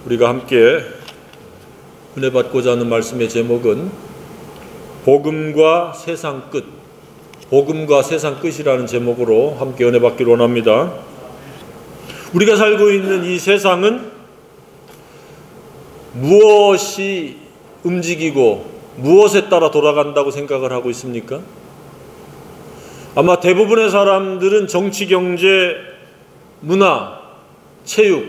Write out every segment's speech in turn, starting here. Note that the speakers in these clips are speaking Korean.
우리가 함께 은혜 받고자 하는 말씀의 제목은 복음과 세상 끝, 복음과 세상 끝이라는 제목으로 함께 은혜 받기를 원합니다. 우리가 살고 있는 이 세상은 무엇이 움직이고 무엇에 따라 돌아간다고 생각을 하고 있습니까? 아마 대부분의 사람들은 정치, 경제, 문화, 체육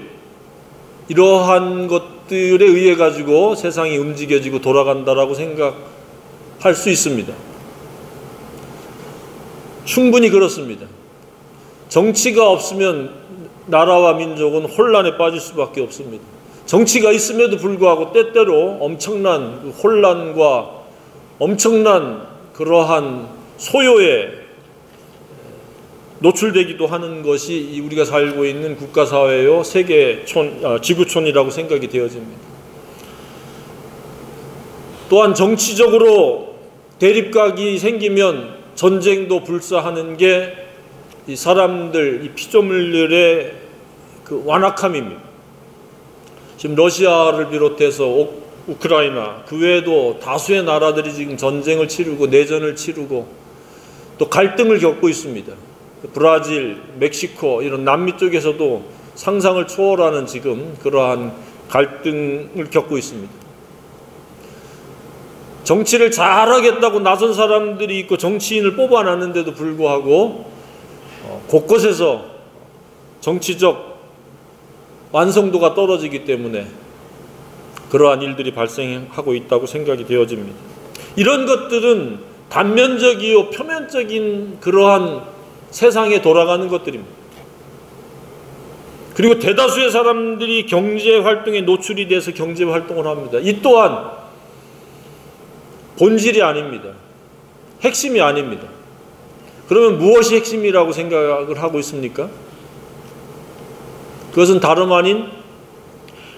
이러한 것들에 의해 가지고 세상이 움직여지고 돌아간다라고 생각할 수 있습니다. 충분히 그렇습니다. 정치가 없으면 나라와 민족은 혼란에 빠질 수밖에 없습니다. 정치가 있음에도 불구하고 때때로 엄청난 혼란과 엄청난 그러한 소요에 노출되기도 하는 것이 우리가 살고 있는 국가사회요 지구촌이라고 생각이 되어집니다. 또한 정치적으로 대립각이 생기면 전쟁도 불사하는 게 이 사람들, 이 피조물들의 그 완악함입니다. 지금 러시아를 비롯해서 우크라이나, 그 외에도 다수의 나라들이 지금 전쟁을 치르고 내전을 치르고 또 갈등을 겪고 있습니다. 브라질, 멕시코 이런 남미 쪽에서도 상상을 초월하는 지금 그러한 갈등을 겪고 있습니다. 정치를 잘하겠다고 나선 사람들이 있고 정치인을 뽑아놨는데도 불구하고 곳곳에서 정치적 완성도가 떨어지기 때문에 그러한 일들이 발생하고 있다고 생각이 되어집니다. 이런 것들은 단면적이요 표면적인 그러한 세상에 돌아가는 것들입니다. 그리고 대다수의 사람들이 경제활동에 노출이 돼서 경제활동을 합니다. 이 또한 본질이 아닙니다. 핵심이 아닙니다. 그러면 무엇이 핵심이라고 생각을 하고 있습니까? 그것은 다름 아닌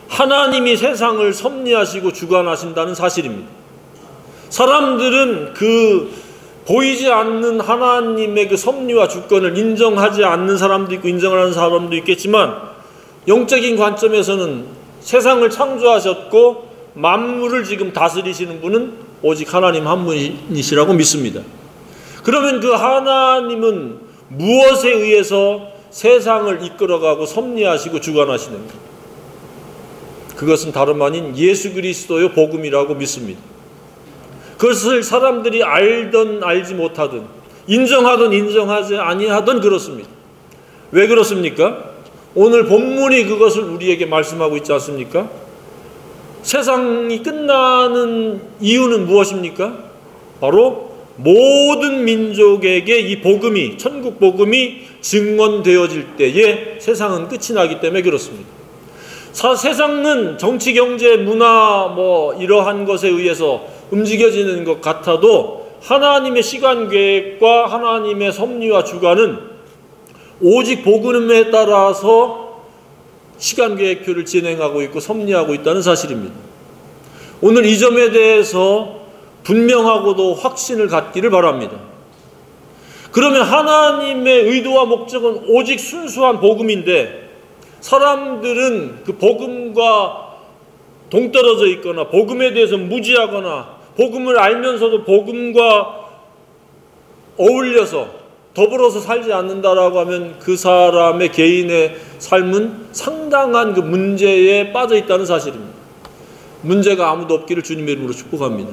하나님이 세상을 섭리하시고 주관하신다는 사실입니다. 사람들은 그 보이지 않는 하나님의 그 섭리와 주권을 인정하지 않는 사람도 있고 인정하는 사람도 있겠지만 영적인 관점에서는 세상을 창조하셨고 만물을 지금 다스리시는 분은 오직 하나님 한 분이시라고 믿습니다. 그러면 그 하나님은 무엇에 의해서 세상을 이끌어가고 섭리하시고 주관하시는가? 그것은 다름 아닌 예수 그리스도의 복음이라고 믿습니다. 그것을 사람들이 알든 알지 못하든 인정하든 인정하지 아니하든 그렇습니다. 왜 그렇습니까? 오늘 본문이 그것을 우리에게 말씀하고 있지 않습니까? 세상이 끝나는 이유는 무엇입니까? 바로 모든 민족에게 이 복음이, 천국 복음이 증언되어질 때에 세상은 끝이 나기 때문에 그렇습니다. 세상은 정치, 경제, 문화 이러한 것에 의해서 움직여지는 것 같아도 하나님의 시간 계획과 하나님의 섭리와 주관은 오직 복음에 따라서 시간 계획표를 진행하고 있고 섭리하고 있다는 사실입니다. 오늘 이 점에 대해서 분명하고도 확신을 갖기를 바랍니다. 그러면 하나님의 의도와 목적은 오직 순수한 복음인데 사람들은 그 복음과 동떨어져 있거나 복음에 대해서 무지하거나 복음을 알면서도 복음과 어울려서 더불어서 살지 않는다라고 하면 그 사람의 개인의 삶은 상당한 그 문제에 빠져 있다는 사실입니다. 문제가 아무도 없기를 주님의 이름으로 축복합니다.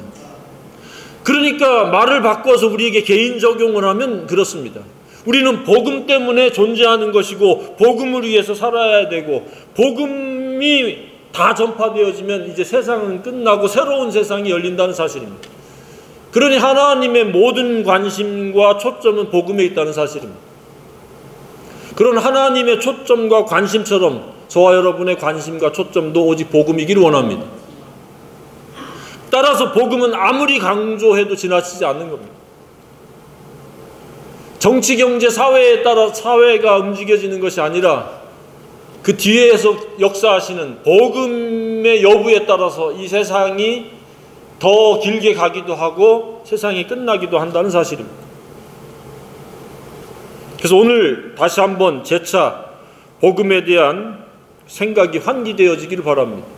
그러니까 말을 바꿔서 우리에게 개인 적용을 하면 그렇습니다. 우리는 복음 때문에 존재하는 것이고 복음을 위해서 살아야 되고 복음이 다 전파되어지면 이제 세상은 끝나고 새로운 세상이 열린다는 사실입니다. 그러니 하나님의 모든 관심과 초점은 복음에 있다는 사실입니다. 그런 하나님의 초점과 관심처럼 저와 여러분의 관심과 초점도 오직 복음이기를 원합니다. 따라서 복음은 아무리 강조해도 지나치지 않는 겁니다. 정치, 경제, 사회에 따라 사회가 움직여지는 것이 아니라 그 뒤에서 역사하시는 복음의 여부에 따라서 이 세상이 더 길게 가기도 하고 세상이 끝나기도 한다는 사실입니다. 그래서 오늘 다시 한번 재차 복음에 대한 생각이 환기되어지기를 바랍니다.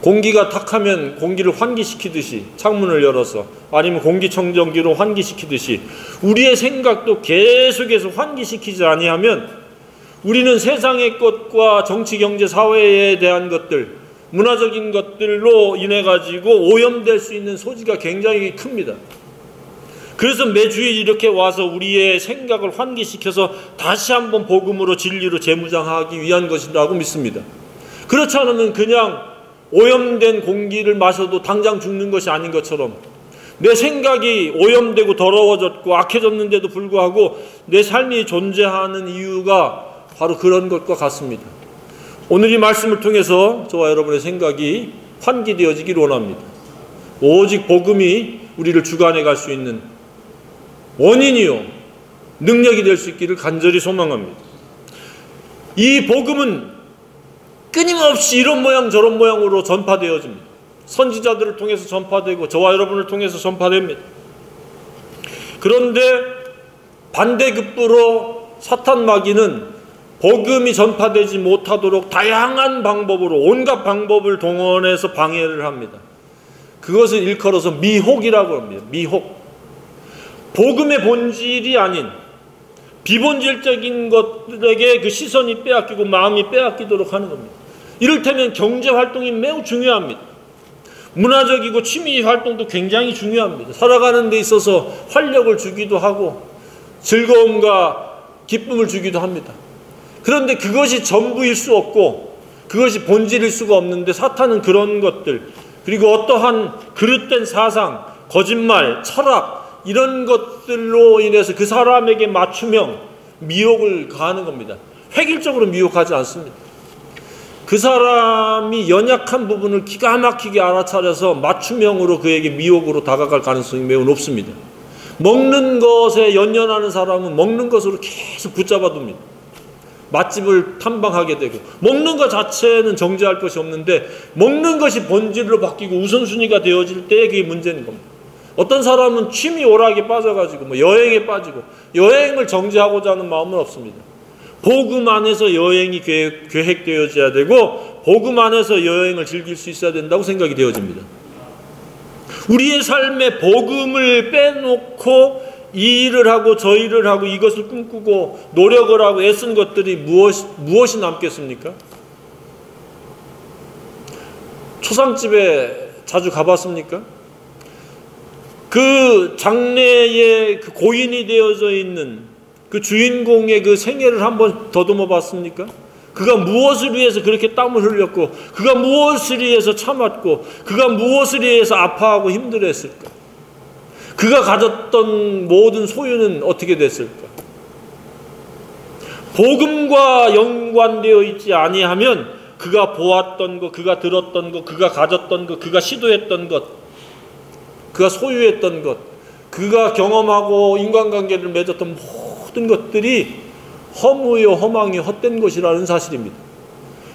공기가 탁하면 공기를 환기시키듯이 창문을 열어서, 아니면 공기청정기로 환기시키듯이 우리의 생각도 계속해서 환기시키지 아니하면 우리는 세상의 것과 정치, 경제, 사회에 대한 것들, 문화적인 것들로 인해 가지고 오염될 수 있는 소지가 굉장히 큽니다. 그래서 매주일 이렇게 와서 우리의 생각을 환기시켜서 다시 한번 복음으로, 진리로 재무장하기 위한 것이라고 믿습니다. 그렇지 않으면 그냥 오염된 공기를 마셔도 당장 죽는 것이 아닌 것처럼 내 생각이 오염되고 더러워졌고 악해졌는데도 불구하고 내 삶이 존재하는 이유가 바로 그런 것과 같습니다. 오늘 이 말씀을 통해서 저와 여러분의 생각이 환기되어지기를 원합니다. 오직 복음이 우리를 주관해 갈 수 있는 원인이요 능력이 될 수 있기를 간절히 소망합니다. 이 복음은 끊임없이 이런 모양 저런 모양으로 전파되어집니다. 선지자들을 통해서 전파되고 저와 여러분을 통해서 전파됩니다. 그런데 반대급부로 사탄 마귀는 복음이 전파되지 못하도록 다양한 방법으로, 온갖 방법을 동원해서 방해를 합니다. 그것을 일컬어서 미혹이라고 합니다. 미혹. 복음의 본질이 아닌 비본질적인 것들에게 그 시선이 빼앗기고 마음이 빼앗기도록 하는 겁니다. 이를테면 경제활동이 매우 중요합니다. 문화적이고 취미활동도 굉장히 중요합니다. 살아가는 데 있어서 활력을 주기도 하고 즐거움과 기쁨을 주기도 합니다. 그런데 그것이 전부일 수 없고 그것이 본질일 수가 없는데 사탄은 그런 것들, 그리고 어떠한 그릇된 사상, 거짓말, 철학, 이런 것들로 인해서 그 사람에게 맞춤형 미혹을 가하는 겁니다. 획일적으로 미혹하지 않습니다. 그 사람이 연약한 부분을 기가 막히게 알아차려서 맞춤형으로 그에게 미혹으로 다가갈 가능성이 매우 높습니다. 먹는 것에 연연하는 사람은 먹는 것으로 계속 붙잡아 둡니다. 맛집을 탐방하게 되고, 먹는 것 자체는 정죄할 것이 없는데 먹는 것이 본질로 바뀌고 우선순위가 되어질 때 그게 문제인 겁니다. 어떤 사람은 취미 오락에 빠져가지고 여행에 빠지고, 여행을 정죄하고자 하는 마음은 없습니다. 복음 안에서 여행이 계획되어져야 되고 복음 안에서 여행을 즐길 수 있어야 된다고 생각이 되어집니다. 우리의 삶에 복음을 빼놓고 이 일을 하고 저 일을 하고 이것을 꿈꾸고 노력을 하고 애쓴 것들이 무엇이 남겠습니까? 초상집에 자주 가봤습니까? 그 장례에 그 고인이 되어져 있는 그 주인공의 그 생애를 한번 더듬어 봤습니까? 그가 무엇을 위해서 그렇게 땀을 흘렸고, 그가 무엇을 위해서 참았고, 그가 무엇을 위해서 아파하고 힘들었을까? 그가 가졌던 모든 소유는 어떻게 됐을까? 복음과 연관되어 있지 아니하면 그가 보았던 것, 그가 들었던 것, 그가 가졌던 것, 그가 시도했던 것, 그가 소유했던 것, 그가 경험하고 인간관계를 맺었던 모든 것들이 허무요 허망이 헛된 것이라는 사실입니다.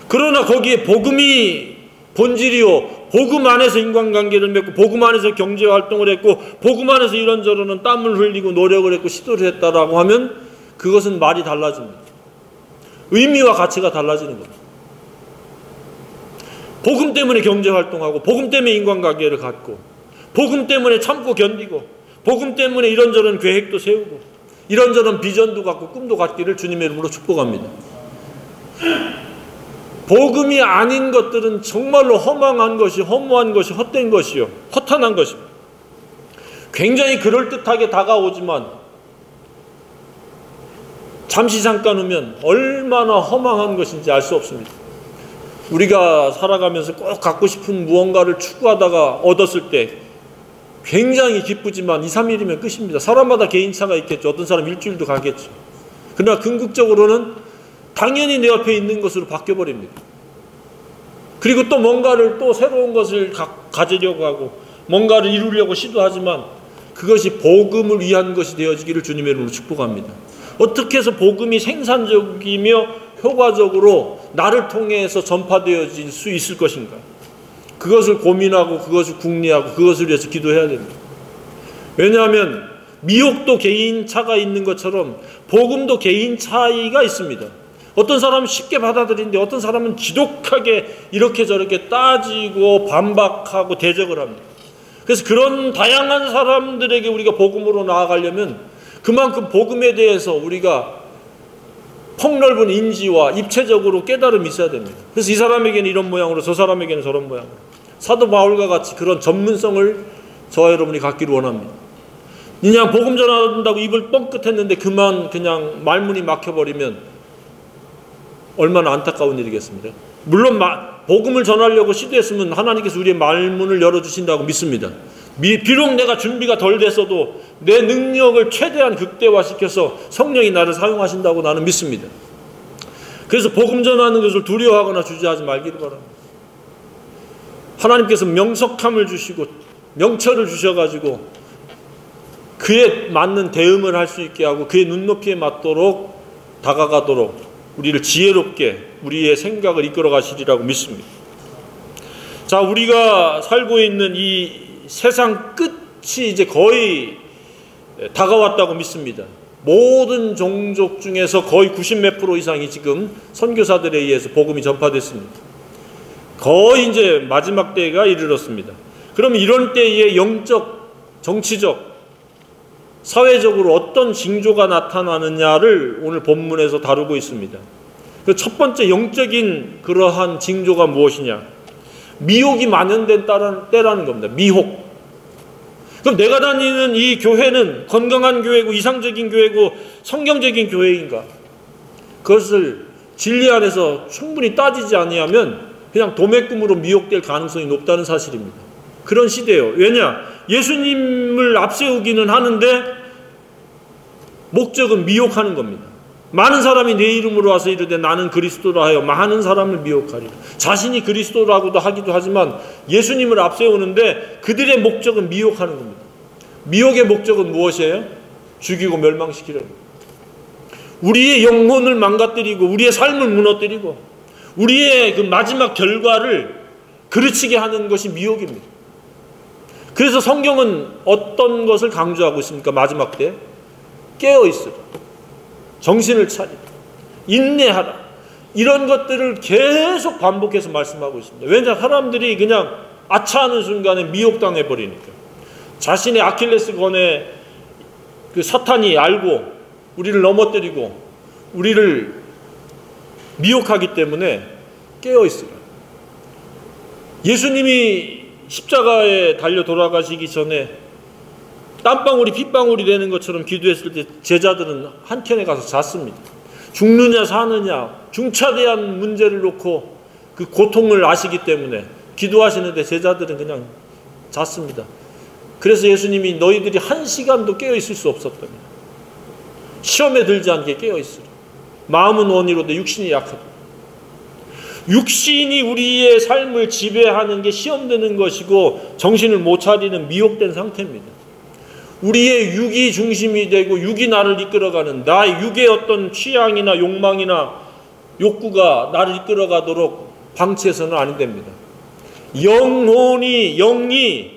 그러나 거기에 복음이 본질이요, 복음 안에서 인간관계를 맺고 복음 안에서 경제활동을 했고 복음 안에서 이런저런 땀을 흘리고 노력을 했고 시도를 했다라고 하면 그것은 말이 달라집니다. 의미와 가치가 달라지는 겁니다. 복음 때문에 경제활동하고 복음 때문에 인간관계를 갖고 복음 때문에 참고 견디고 복음 때문에 이런저런 계획도 세우고 이런저런 비전도 갖고 꿈도 갖기를 주님의 이름으로 축복합니다. 복음이 아닌 것들은 정말로 허망한 것이, 허무한 것이, 헛된 것이요, 허탄한 것입니다. 굉장히 그럴듯하게 다가오지만 잠시 잠깐 후면 얼마나 허망한 것인지 알 수 없습니다. 우리가 살아가면서 꼭 갖고 싶은 무언가를 추구하다가 얻었을 때 굉장히 기쁘지만 2, 3일이면 끝입니다. 사람마다 개인차가 있겠죠. 어떤 사람 일주일도 가겠죠. 그러나 궁극적으로는 당연히 내 옆에 있는 것으로 바뀌어버립니다. 그리고 또 뭔가를 또 새로운 것을 가지려고 하고 뭔가를 이루려고 시도하지만 그것이 복음을 위한 것이 되어지기를 주님의 이름으로 축복합니다. 어떻게 해서 복음이 생산적이며 효과적으로 나를 통해서 전파되어질 수 있을 것인가? 그것을 고민하고 그것을 궁리하고 그것을 위해서 기도해야 됩니다. 왜냐하면 미혹도 개인 차가 있는 것처럼 복음도 개인 차이가 있습니다. 어떤 사람은 쉽게 받아들이는데 어떤 사람은 지독하게 이렇게 저렇게 따지고 반박하고 대적을 합니다. 그래서 그런 다양한 사람들에게 우리가 복음으로 나아가려면 그만큼 복음에 대해서 우리가 폭넓은 인지와 입체적으로 깨달음이 있어야 됩니다. 그래서 이 사람에게는 이런 모양으로 저 사람에게는 저런 모양으로 사도 바울과 같이 그런 전문성을 저와 여러분이 갖기를 원합니다. 그냥 복음 전한다고 입을 뻥끗했는데 그냥 말문이 막혀버리면 얼마나 안타까운 일이겠습니까? 물론 복음을 전하려고 시도했으면 하나님께서 우리의 말문을 열어주신다고 믿습니다. 비록 내가 준비가 덜 됐어도 내 능력을 최대한 극대화시켜서 성령이 나를 사용하신다고 나는 믿습니다. 그래서 복음 전하는 것을 두려워하거나 주저하지 말기를 바랍니다. 하나님께서 명석함을 주시고 명철을 주셔가지고 그에 맞는 대응을 할 수 있게 하고 그의 눈높이에 맞도록 다가가도록 우리를 지혜롭게 우리의 생각을 이끌어 가시리라고 믿습니다. 자, 우리가 살고 있는 이 세상 끝이 이제 거의 다가왔다고 믿습니다. 모든 종족 중에서 거의 90몇 % 이상이 지금 선교사들에 의해서 복음이 전파됐습니다. 거의 이제 마지막 때가 이르렀습니다. 그러면 이런 때에 영적, 정치적, 사회적으로 어떤 징조가 나타나느냐를 오늘 본문에서 다루고 있습니다. 그 첫 번째 영적인 그러한 징조가 무엇이냐? 미혹이 만연된 때라는 겁니다. 미혹. 그럼 내가 다니는 이 교회는 건강한 교회고 이상적인 교회고 성경적인 교회인가? 그것을 진리 안에서 충분히 따지지 아니하면 그냥 도매금으로 미혹될 가능성이 높다는 사실입니다. 그런 시대예요. 왜냐? 예수님을 앞세우기는 하는데 목적은 미혹하는 겁니다. 많은 사람이 내 이름으로 와서 이르되 나는 그리스도라 하여 많은 사람을 미혹하리라. 자신이 그리스도라고도 하기도 하지만 예수님을 앞세우는데 그들의 목적은 미혹하는 겁니다. 미혹의 목적은 무엇이에요? 죽이고 멸망시키려는 겁니다. 우리의 영혼을 망가뜨리고 우리의 삶을 무너뜨리고 우리의 그 마지막 결과를 그르치게 하는 것이 미혹입니다. 그래서 성경은 어떤 것을 강조하고 있습니까? 마지막 때 깨어있으라, 정신을 차리라, 인내하라, 이런 것들을 계속 반복해서 말씀하고 있습니다. 왜냐하면 사람들이 그냥 아차하는 순간에 미혹당해 버리니까. 자신의 아킬레스건에 그 사탄이 알고 우리를 넘어뜨리고 우리를 미혹하기 때문에 깨어있으라. 예수님이 십자가에 달려 돌아가시기 전에 땀방울이 핏방울이 되는 것처럼 기도했을 때 제자들은 한켠에 가서 잤습니다. 죽느냐 사느냐 중차대한 문제를 놓고 그 고통을 아시기 때문에 기도하시는데 제자들은 그냥 잤습니다. 그래서 예수님이 너희들이 한 시간도 깨어있을 수 없었다며. 시험에 들지 않게 깨어있으라. 마음은 원이로되 육신이 약하다. 육신이 우리의 삶을 지배하는 게 시험되는 것이고 정신을 못 차리는 미혹된 상태입니다. 우리의 육이 중심이 되고 육이 나를 이끌어가는 나의 육의 어떤 취향이나 욕망이나 욕구가 나를 이끌어가도록 방치해서는 안 됩니다. 영이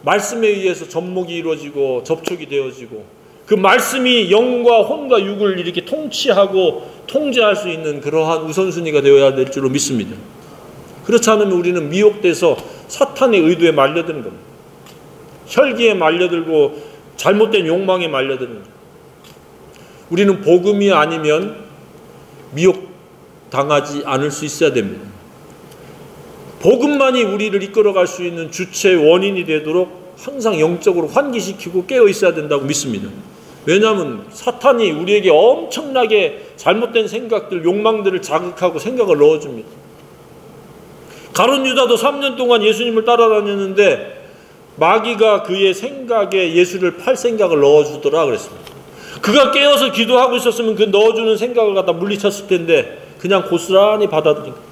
말씀에 의해서 접목이 이루어지고 접촉이 되어지고 그 말씀이 영과 혼과 육을 이렇게 통치하고 통제할 수 있는 그러한 우선순위가 되어야 될 줄로 믿습니다. 그렇지 않으면 우리는 미혹돼서 사탄의 의도에 말려드는 겁니다. 혈기에 말려들고 잘못된 욕망에 말려드는 겁니다. 우리는 복음이 아니면 미혹당하지 않을 수 있어야 됩니다. 복음만이 우리를 이끌어갈 수 있는 주체 원인이 되도록 항상 영적으로 환기시키고 깨어 있어야 된다고 믿습니다. 왜냐하면 사탄이 우리에게 엄청나게 잘못된 생각들, 욕망들을 자극하고 생각을 넣어줍니다. 가룟 유다도 3년 동안 예수님을 따라다녔는데 마귀가 그의 생각에 예수를 팔 생각을 넣어주더라 그랬습니다. 그가 깨어서 기도하고 있었으면 그 넣어주는 생각을 갖다 물리쳤을 텐데 그냥 고스란히 받아들인 거예요.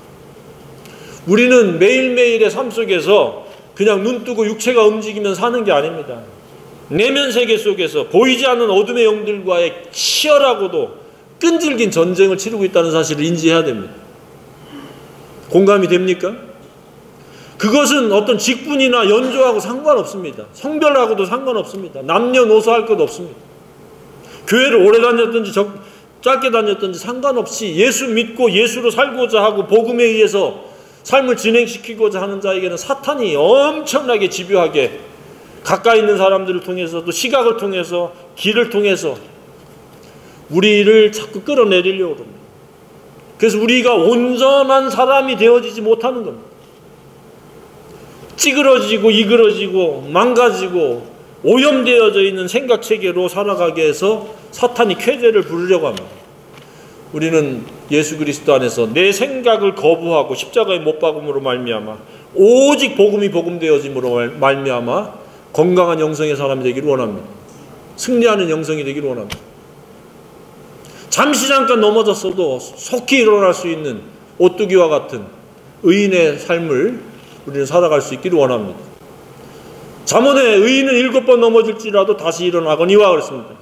우리는 매일매일의 삶 속에서 그냥 눈 뜨고 육체가 움직이면 사는 게 아닙니다. 내면 세계 속에서 보이지 않는 어둠의 영들과의 치열하고도 끈질긴 전쟁을 치르고 있다는 사실을 인지해야 됩니다. 공감이 됩니까? 그것은 어떤 직분이나 연조하고 상관없습니다. 성별하고도 상관없습니다. 남녀노소 할 것 없습니다. 교회를 오래 다녔든지 짧게 다녔든지 상관없이 예수 믿고 예수로 살고자 하고 복음에 의해서 삶을 진행시키고자 하는 자에게는 사탄이 엄청나게 집요하게 가까이 있는 사람들을 통해서 또 시각을 통해서 길을 통해서 우리를 자꾸 끌어내리려고 합니다. 그래서 우리가 온전한 사람이 되어지지 못하는 겁니다. 찌그러지고 이그러지고 망가지고 오염되어져 있는 생각체계로 살아가게 해서 사탄이 쾌재를 부르려고 합니다. 우리는 예수 그리스도 안에서 내 생각을 거부하고 십자가에 못 박음으로 말미암아 오직 복음이 복음되어짐으로 말미암아 건강한 영성의 사람이 되기를 원합니다. 승리하는 영성이 되기를 원합니다. 잠시 잠깐 넘어졌어도 속히 일어날 수 있는 오뚜기와 같은 의인의 삶을 우리는 살아갈 수 있기를 원합니다. 잠언에 의인은 7번 넘어질지라도 다시 일어나거니와 그랬습니다.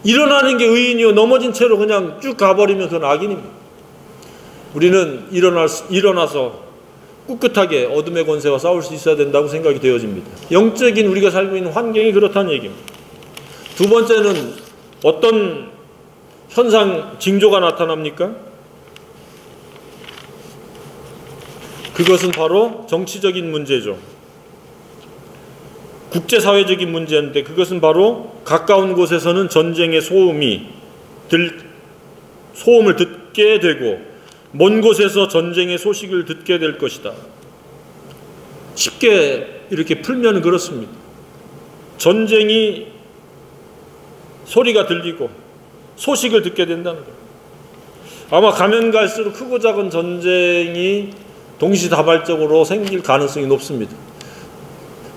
일어나는 게 의인이요 넘어진 채로 그냥 쭉 가버리면 그건 악인입니다. 우리는 일어나서 꿋꿋하게 어둠의 권세와 싸울 수 있어야 된다고 생각이 되어집니다. 영적인 우리가 살고 있는 환경이 그렇다는 얘기입니다. 두 번째는 어떤 현상, 징조가 나타납니까? 그것은 바로 정치적인 문제죠. 국제사회적인 문제인데 그것은 바로 가까운 곳에서는 전쟁의 소음을 듣게 되고 먼 곳에서 전쟁의 소식을 듣게 될 것이다. 쉽게 이렇게 풀면 그렇습니다. 전쟁이 소리가 들리고 소식을 듣게 된다는 거예요. 아마 가면 갈수록 크고 작은 전쟁이 동시다발적으로 생길 가능성이 높습니다.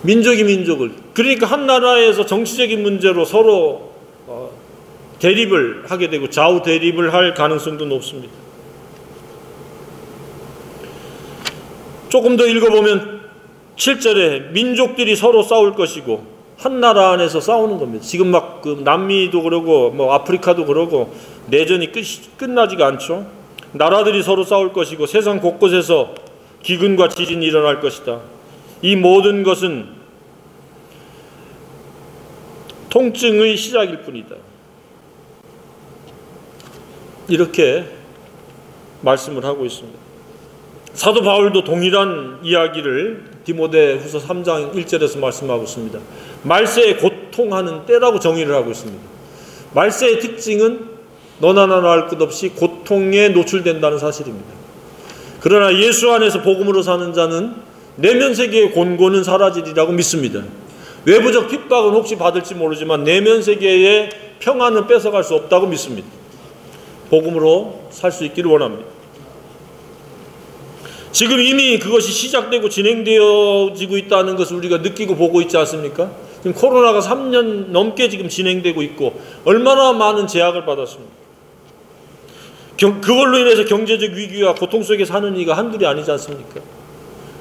민족이 민족을, 그러니까 한 나라에서 정치적인 문제로 서로 대립을 하게 되고 좌우 대립을 할 가능성도 높습니다. 조금 더 읽어보면 7절에 민족들이 서로 싸울 것이고 한 나라 안에서 싸우는 겁니다. 지금 막 그 남미도 그러고 뭐 아프리카도 그러고 내전이 끝나지가 않죠. 나라들이 서로 싸울 것이고 세상 곳곳에서 기근과 지진이 일어날 것이다. 이 모든 것은 통증의 시작일 뿐이다. 이렇게 말씀을 하고 있습니다. 사도 바울도 동일한 이야기를 디모데후서 3장 1절에서 말씀하고 있습니다. 말세에 고통하는 때라고 정의를 하고 있습니다. 말세의 특징은 너나 나나 할 것 없이 고통에 노출된다는 사실입니다. 그러나 예수 안에서 복음으로 사는 자는 내면 세계의 곤고는 사라지리라고 믿습니다. 외부적 핍박은 혹시 받을지 모르지만 내면 세계의 평안은 뺏어갈 수 없다고 믿습니다. 복음으로 살 수 있기를 원합니다. 지금 이미 그것이 시작되고 진행되어지고 있다는 것을 우리가 느끼고 보고 있지 않습니까? 지금 코로나가 3년 넘게 지금 진행되고 있고 얼마나 많은 제약을 받았습니까? 그걸로 인해서 경제적 위기와 고통 속에 사는 이가 한둘이 아니지 않습니까?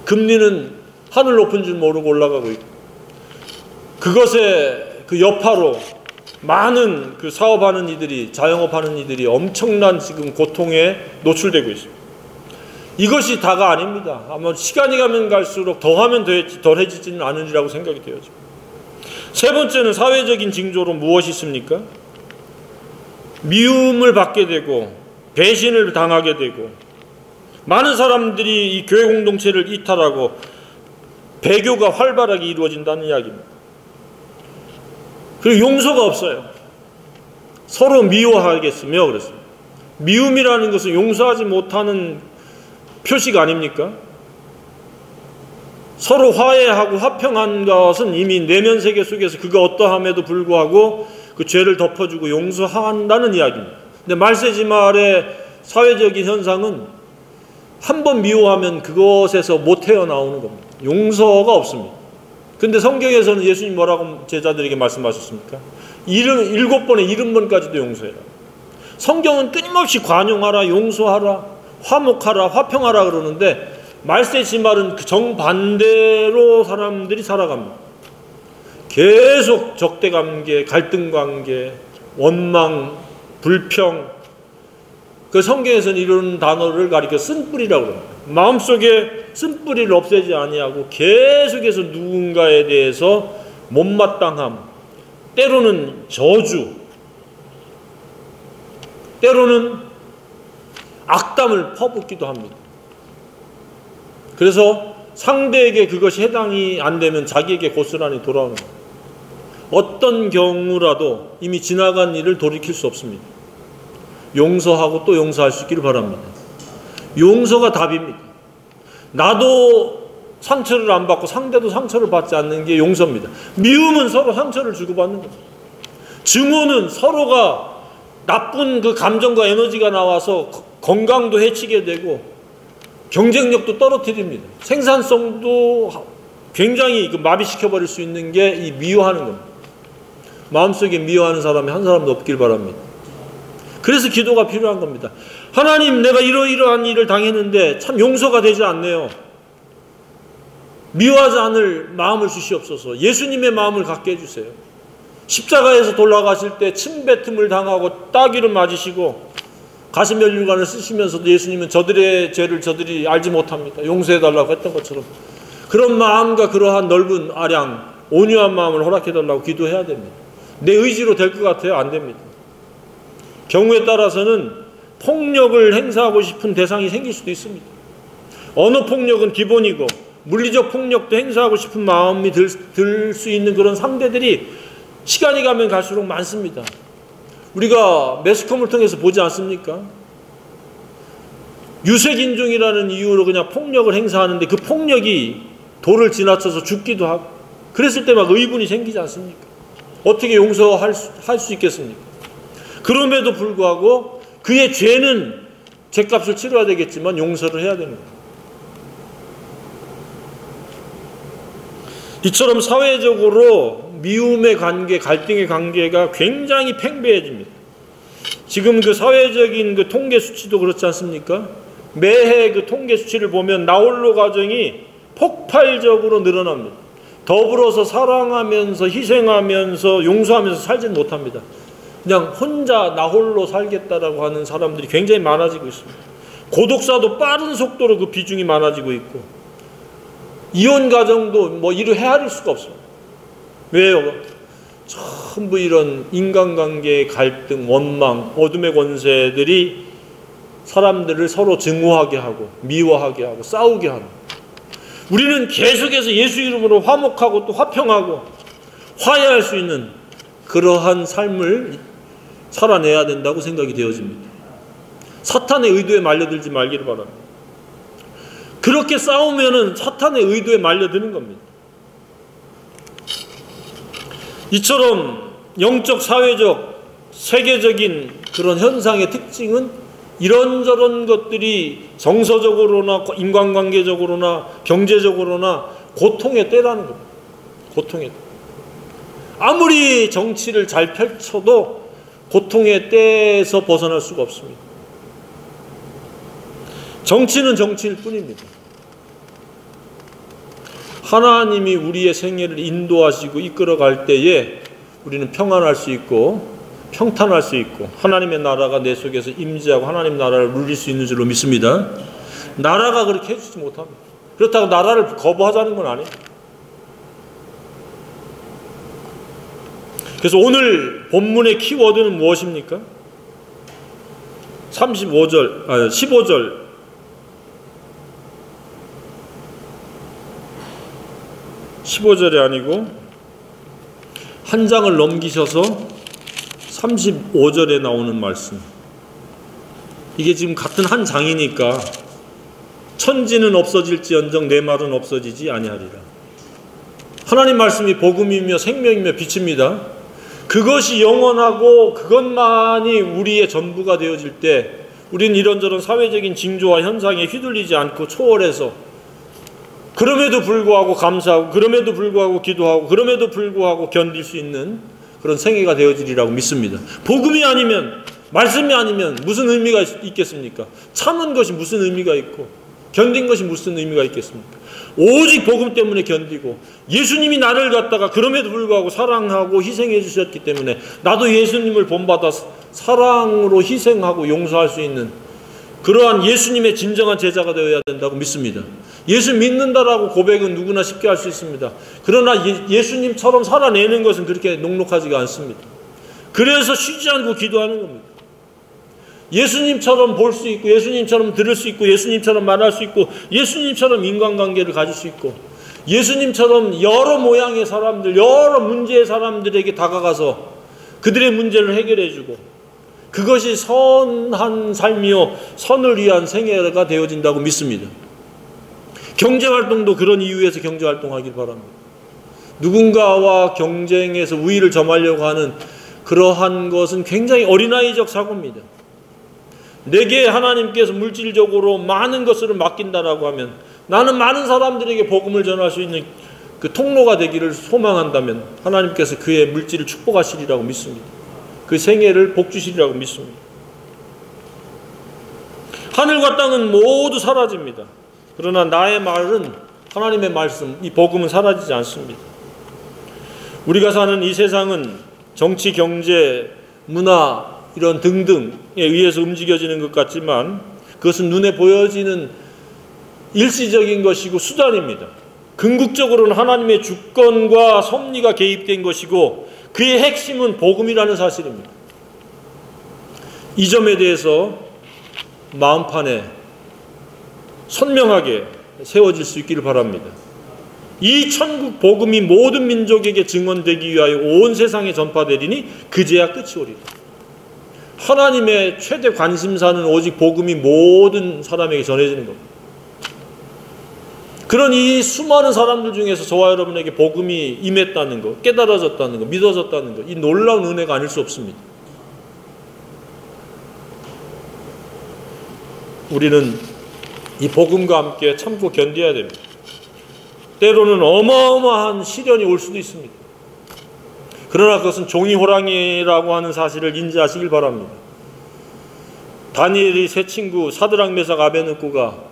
금리는 하늘 높은 줄 모르고 올라가고 있고 그것의 그 여파로 많은 그 사업하는 이들이, 자영업하는 이들이 엄청난 지금 고통에 노출되고 있습니다. 이것이 다가 아닙니다. 아마 시간이 가면 갈수록 더하면 덜해지지는 않으리라고 생각이 되어집니다. 세 번째는 사회적인 징조로 무엇이 있습니까? 미움을 받게 되고 배신을 당하게 되고 많은 사람들이 이 교회 공동체를 이탈하고 배교가 활발하게 이루어진다는 이야기입니다. 그리고 용서가 없어요. 서로 미워하겠으며 그랬습니다. 미움이라는 것은 용서하지 못하는 표시가 아닙니까? 서로 화해하고 화평한 것은 이미 내면 세계 속에서 그가 어떠함에도 불구하고 그 죄를 덮어주고 용서한다는 이야기입니다. 근데 말세지말의 사회적인 현상은 한 번 미워하면 그것에서 못 헤어나오는 겁니다. 용서가 없습니다. 근데 성경에서는 예수님 뭐라고 제자들에게 말씀하셨습니까? 7번에 70번까지도 용서해라. 성경은 끊임없이 관용하라, 용서하라, 화목하라, 화평하라 그러는데 말세지말은 그 정반대로 사람들이 살아갑니다. 계속 적대관계, 갈등관계, 원망, 불평. 그 성경에서는 이런 단어를 가리켜 쓴뿌리라고 합니다. 마음속에 쓴뿌리를 없애지 아니하고 계속해서 누군가에 대해서 못마땅함, 때로는 저주, 때로는 악담을 퍼붓기도 합니다. 그래서 상대에게 그것이 해당이 안 되면 자기에게 고스란히 돌아오는 거예요. 어떤 경우라도 이미 지나간 일을 돌이킬 수 없습니다. 용서하고 또 용서할 수 있기를 바랍니다. 용서가 답입니다. 나도 상처를 안 받고 상대도 상처를 받지 않는 게 용서입니다. 미움은 서로 상처를 주고받는 겁니다. 증오는 서로가 나쁜 그 감정과 에너지가 나와서 건강도 해치게 되고 경쟁력도 떨어뜨립니다. 생산성도 굉장히 마비시켜버릴 수 있는 게 이 미워하는 겁니다. 마음속에 미워하는 사람이 한 사람도 없길 바랍니다. 그래서 기도가 필요한 겁니다. 하나님, 내가 이러이러한 일을 당했는데 참 용서가 되지 않네요. 미워하지 않을 마음을 주시옵소서. 예수님의 마음을 갖게 해주세요. 십자가에서 돌아가실 때 침뱉음을 당하고 따귀를 맞으시고 가시면류관을 쓰시면서도 예수님은 저들의 죄를 저들이 알지 못합니다. 용서해달라고 했던 것처럼 그런 마음과 그러한 넓은 아량, 온유한 마음을 허락해달라고 기도해야 됩니다. 내 의지로 될 것 같아요? 안 됩니다. 경우에 따라서는 폭력을 행사하고 싶은 대상이 생길 수도 있습니다. 언어폭력은 기본이고 물리적 폭력도 행사하고 싶은 마음이 들 수 있는 그런 상대들이 시간이 가면 갈수록 많습니다. 우리가 매스컴을 통해서 보지 않습니까? 유색인종이라는 이유로 그냥 폭력을 행사하는데 그 폭력이 도를 지나쳐서 죽기도 하고 그랬을 때 막 의분이 생기지 않습니까? 어떻게 용서할 수 있겠습니까? 그럼에도 불구하고 그의 죄는 죄값을 치러야 되겠지만 용서를 해야 되는 거예요. 이처럼 사회적으로 미움의 관계, 갈등의 관계가 굉장히 팽배해집니다. 지금 그 사회적인 그 통계 수치도 그렇지 않습니까? 매해 그 통계 수치를 보면 나홀로 가정이 폭발적으로 늘어납니다. 더불어서 사랑하면서 희생하면서 용서하면서 살지는 못합니다. 그냥 혼자 나홀로 살겠다라고 하는 사람들이 굉장히 많아지고 있습니다. 고독사도 빠른 속도로 그 비중이 많아지고 있고 이혼 가정도 뭐 이루 헤아릴 수가 없습니다. 왜요? 전부 이런 인간관계의 갈등, 원망, 어둠의 권세들이 사람들을 서로 증오하게 하고 미워하게 하고 싸우게 하는, 우리는 계속해서 예수 이름으로 화목하고 또 화평하고 화해할 수 있는 그러한 삶을 살아내야 된다고 생각이 되어집니다. 사탄의 의도에 말려들지 말기를 바랍니다. 그렇게 싸우면은 사탄의 의도에 말려드는 겁니다. 이처럼 영적, 사회적, 세계적인 그런 현상의 특징은 이런저런 것들이 정서적으로나 인간관계적으로나 경제적으로나 고통의 때라는 겁니다. 고통의 때. 아무리 정치를 잘 펼쳐도 고통의 때에서 벗어날 수가 없습니다. 정치는 정치일 뿐입니다. 하나님이 우리의 생애를 인도하시고 이끌어갈 때에 우리는 평안할 수 있고 평탄할 수 있고 하나님의 나라가 내 속에서 임재하고 하나님 나라를 누릴 수 있는 줄로 믿습니다. 나라가 그렇게 해주지 못합니다. 그렇다고 나라를 거부하자는 건 아니에요. 그래서 오늘 본문의 키워드는 무엇입니까? 15절 15절이 아니고 한 장을 넘기셔서 35절에 나오는 말씀. 이게 지금 같은 한 장이니까 천지는 없어질지언정 내 말은 없어지지 아니하리라. 하나님 말씀이 복음이며 생명이며 빛입니다. 그것이 영원하고 그것만이 우리의 전부가 되어질 때 우리는 이런저런 사회적인 징조와 현상에 휘둘리지 않고 초월해서 그럼에도 불구하고 감사하고 그럼에도 불구하고 기도하고 그럼에도 불구하고 견딜 수 있는 그런 생애가 되어지리라고 믿습니다. 복음이 아니면, 말씀이 아니면 무슨 의미가 있겠습니까? 참은 것이 무슨 의미가 있고 견딘 것이 무슨 의미가 있겠습니까? 오직 복음 때문에 견디고 예수님이 나를 갖다가 그럼에도 불구하고 사랑하고 희생해 주셨기 때문에 나도 예수님을 본받아 사랑으로 희생하고 용서할 수 있는 그러한 예수님의 진정한 제자가 되어야 된다고 믿습니다. 예수 믿는다라고 고백은 누구나 쉽게 할 수 있습니다. 그러나 예수님처럼 살아내는 것은 그렇게 녹록하지가 않습니다. 그래서 쉬지 않고 기도하는 겁니다. 예수님처럼 볼 수 있고, 예수님처럼 들을 수 있고, 예수님처럼 말할 수 있고, 예수님처럼 인간관계를 가질 수 있고, 예수님처럼 여러 모양의 사람들, 여러 문제의 사람들에게 다가가서 그들의 문제를 해결해주고, 그것이 선한 삶이요 선을 위한 생애가 되어진다고 믿습니다. 경제활동도 그런 이유에서 경제활동하길 바랍니다. 누군가와 경쟁해서 우위를 점하려고 하는 그러한 것은 굉장히 어린아이적 사고입니다. 내게 하나님께서 물질적으로 많은 것을 맡긴다라고 하면 나는 많은 사람들에게 복음을 전할 수 있는 그 통로가 되기를 소망한다면 하나님께서 그의 물질을 축복하시리라고 믿습니다. 그 생애를 복 주시리라고 믿습니다. 하늘과 땅은 모두 사라집니다. 그러나 나의 말은, 하나님의 말씀, 이 복음은 사라지지 않습니다. 우리가 사는 이 세상은 정치, 경제, 문화 이런 등등에 의해서 움직여지는 것 같지만 그것은 눈에 보여지는 일시적인 것이고 수단입니다. 궁극적으로는 하나님의 주권과 섭리가 개입된 것이고 그의 핵심은 복음이라는 사실입니다. 이 점에 대해서 마음판에 선명하게 세워질 수 있기를 바랍니다. 이 천국 복음이 모든 민족에게 증언되기 위하여 온 세상에 전파되리니 그제야 끝이 오리라. 하나님의 최대 관심사는 오직 복음이 모든 사람에게 전해지는 겁니다. 그런 이 수많은 사람들 중에서 저와 여러분에게 복음이 임했다는 것, 깨달아졌다는 것, 믿어졌다는 것, 이 놀라운 은혜가 아닐 수 없습니다. 우리는 이 복음과 함께 참고 견뎌야 됩니다. 때로는 어마어마한 시련이 올 수도 있습니다. 그러나 그것은 종이 호랑이라고 하는 사실을 인지하시길 바랍니다. 다니엘이 세 친구 사드락 메삭 아베느고가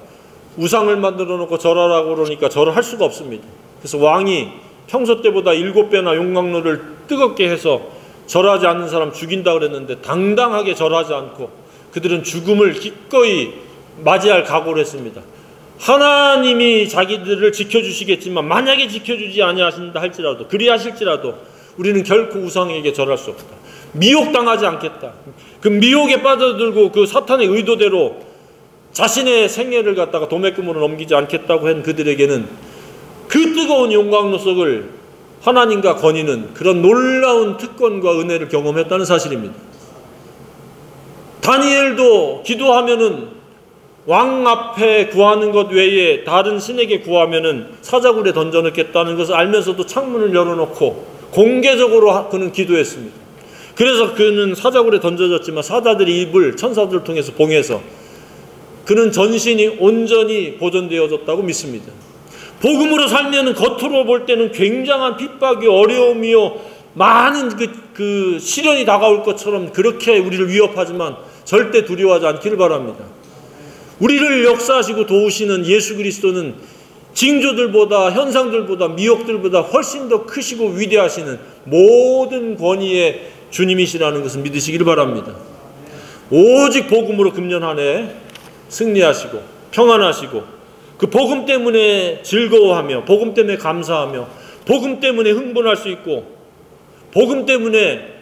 우상을 만들어 놓고 절하라고 그러니까 절을 할 수가 없습니다. 그래서 왕이 평소 때보다 7배나 용광로를 뜨겁게 해서 절하지 않는 사람 죽인다 그랬는데 당당하게 절하지 않고 그들은 죽음을 기꺼이 맞이할 각오를 했습니다. 하나님이 자기들을 지켜주시겠지만 만약에 지켜주지 아니하신다 할지라도 그리하실지라도 우리는 결코 우상에게 절할 수 없다. 미혹당하지 않겠다. 그 미혹에 빠져들고 그 사탄의 의도대로 자신의 생애를 갖다가 도매금으로 넘기지 않겠다고 한 그들에게는 그 뜨거운 용광로 속을 하나님과 거니는 그런 놀라운 특권과 은혜를 경험했다는 사실입니다. 다니엘도 기도하면은 왕 앞에 구하는 것 외에 다른 신에게 구하면은 사자굴에 던져넣겠다는 것을 알면서도 창문을 열어놓고 공개적으로 그는 기도했습니다. 그래서 그는 사자굴에 던져졌지만 사자들이 입을 천사들을 통해서 봉해서 그는 전신이 온전히 보존되어졌다고 믿습니다. 복음으로 살면은 겉으로 볼 때는 굉장한 핍박이 어려움이요 많은 그 시련이 다가올 것처럼 그렇게 우리를 위협하지만 절대 두려워하지 않기를 바랍니다. 우리를 역사하시고 도우시는 예수 그리스도는 징조들보다 현상들보다 미혹들보다 훨씬 더 크시고 위대하시는 모든 권위의 주님이시라는 것을 믿으시기를 바랍니다. 오직 복음으로 금년 한 해 승리하시고 평안하시고 그 복음 때문에 즐거워하며 복음 때문에 감사하며 복음 때문에 흥분할 수 있고 복음 때문에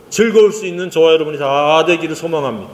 즐거울 수 있는 저와 여러분이 다 되기를 소망합니다.